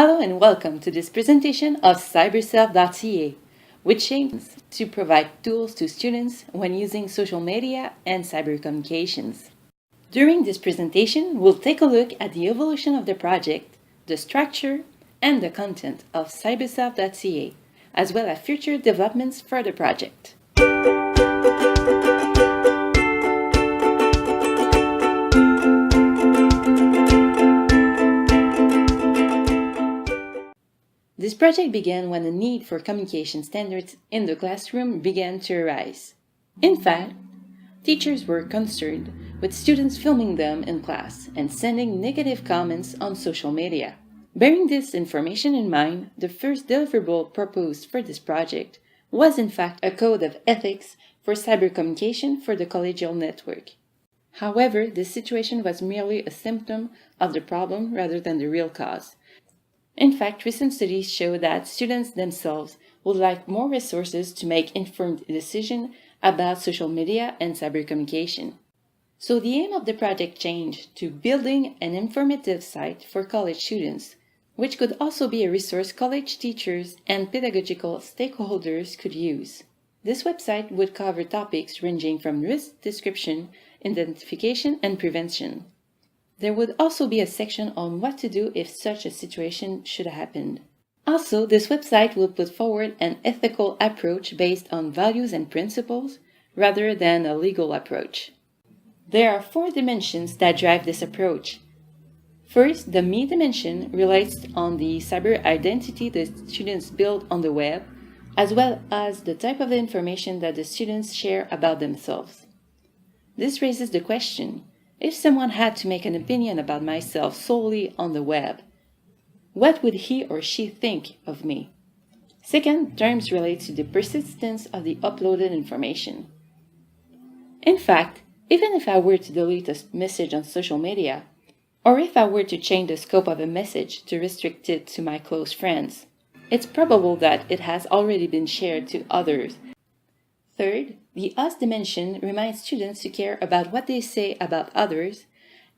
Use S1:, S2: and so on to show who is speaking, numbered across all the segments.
S1: Hello and welcome to this presentation of CyberSelf.ca, which aims to provide tools to students when using social media and cyber communications. During this presentation, we'll take a look at the evolution of the project, the structure, and the content of CyberSelf.ca, as well as future developments for the project. This project began when the need for communication standards in the classroom began to arise. In fact, teachers were concerned with students filming them in class and sending negative comments on social media. Bearing this information in mind, the first deliverable proposed for this project was in fact a code of ethics for cyber communication for the collegial network. However, this situation was merely a symptom of the problem rather than the real cause. In fact, recent studies show that students themselves would like more resources to make informed decisions about social media and cyber communication. So the aim of the project changed to building an informative site for college students, which could also be a resource college teachers and pedagogical stakeholders could use. This website would cover topics ranging from risk description, identification, and prevention. There would also be a section on what to do if such a situation should have happened. Also, this website will put forward an ethical approach based on values and principles rather than a legal approach. There are 4 dimensions that drive this approach. First, the me dimension relates on the cyber identity the students build on the web, as well as the type of information that the students share about themselves. This raises the question, if someone had to make an opinion about myself solely on the web, what would he or she think of me? Second, terms relate to the persistence of the uploaded information. In fact, even if I were to delete a message on social media, or if I were to change the scope of a message to restrict it to my close friends, it's probable that it has already been shared to others. Third, the us dimension reminds students to care about what they say about others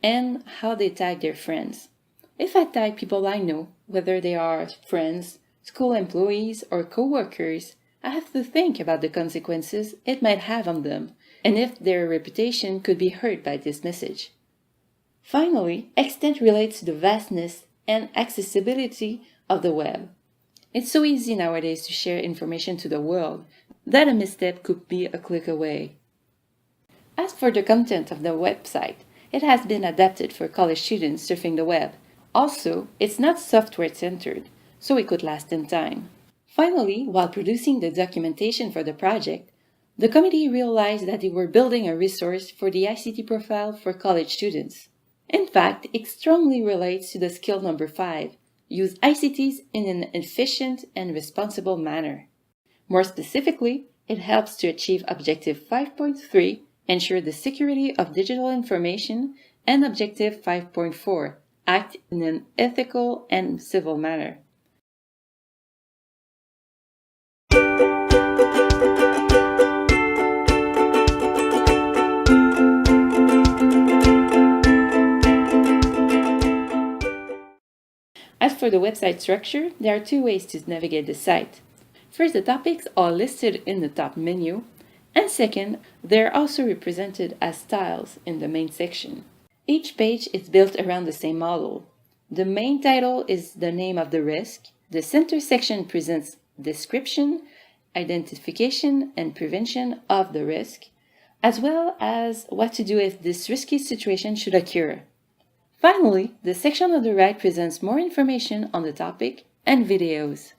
S1: and how they tag their friends. If I tag people I know, whether they are friends, school employees, or co-workers, I have to think about the consequences it might have on them and if their reputation could be hurt by this message. Finally, extent relates to the vastness and accessibility of the web. It's so easy nowadays to share information to the world that a misstep could be a click away. As for the content of the website, it has been adapted for college students surfing the web. Also, it's not software-centered, so it could last in time. Finally, while producing the documentation for the project, the committee realized that they were building a resource for the ICT profile for college students. In fact, it strongly relates to the skill number 5, use ICTs in an efficient and responsible manner. More specifically, it helps to achieve Objective 5.3, ensure the security of digital information, and Objective 5.4, act in an ethical and civil manner. As for the website structure, there are 2 ways to navigate the site. First, the topics are listed in the top menu, and second, they are also represented as styles in the main section. Each page is built around the same model. The main title is the name of the risk. The center section presents description, identification, and prevention of the risk, as well as what to do if this risky situation should occur. Finally, the section on the right presents more information on the topic and videos.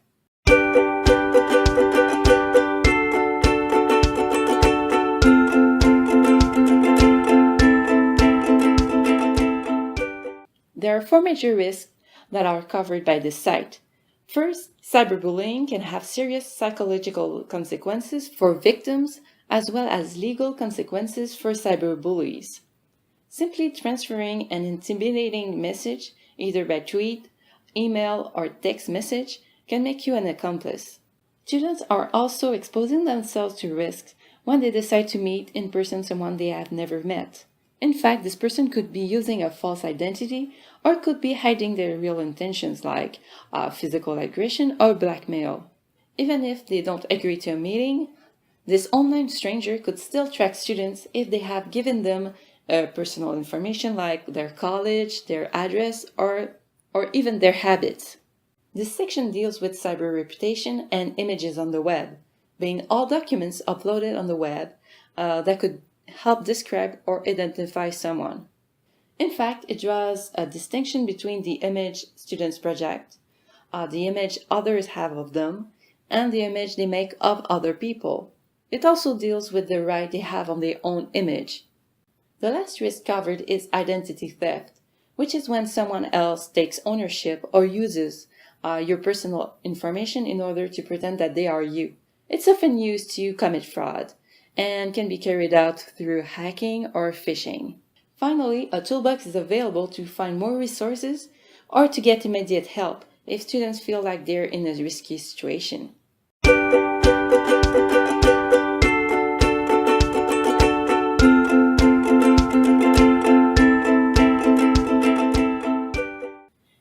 S1: There are 4 major risks that are covered by this site. First, cyberbullying can have serious psychological consequences for victims as well as legal consequences for cyberbullies. Simply transferring an intimidating message, either by tweet, email, or text message, can make you an accomplice. Students are also exposing themselves to risks when they decide to meet in person someone they have never met. In fact, this person could be using a false identity or could be hiding their real intentions like physical aggression or blackmail. Even if they don't agree to a meeting, this online stranger could still track students if they have given them personal information like their college, their address, or even their habits. This section deals with cyber reputation and images on the web, being all documents uploaded on the web that could help describe or identify someone. In fact, it draws a distinction between the image students project, the image others have of them, and the image they make of other people. It also deals with the right they have on their own image. The last risk covered is identity theft, which is when someone else takes ownership or uses your personal information in order to pretend that they are you. It's often used to commit fraud and can be carried out through hacking or phishing. Finally, a toolbox is available to find more resources or to get immediate help if students feel like they're in a risky situation.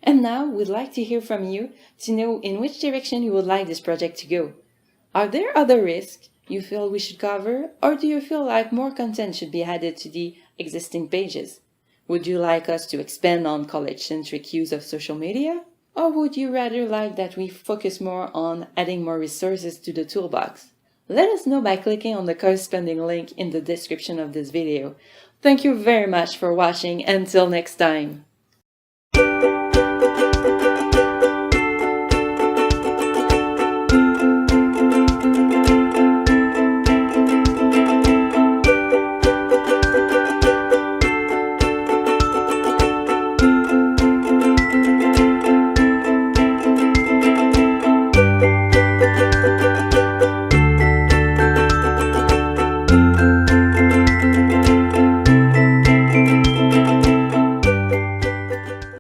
S1: And now we'd like to hear from you to know in which direction you would like this project to go. Are there other risks you feel we should cover, or do you feel like more content should be added to the existing pages? Would you like us to expand on college-centric use of social media? Or would you rather like that we focus more on adding more resources to the toolbox? Let us know by clicking on the corresponding link in the description of this video. Thank you very much for watching. Until next time.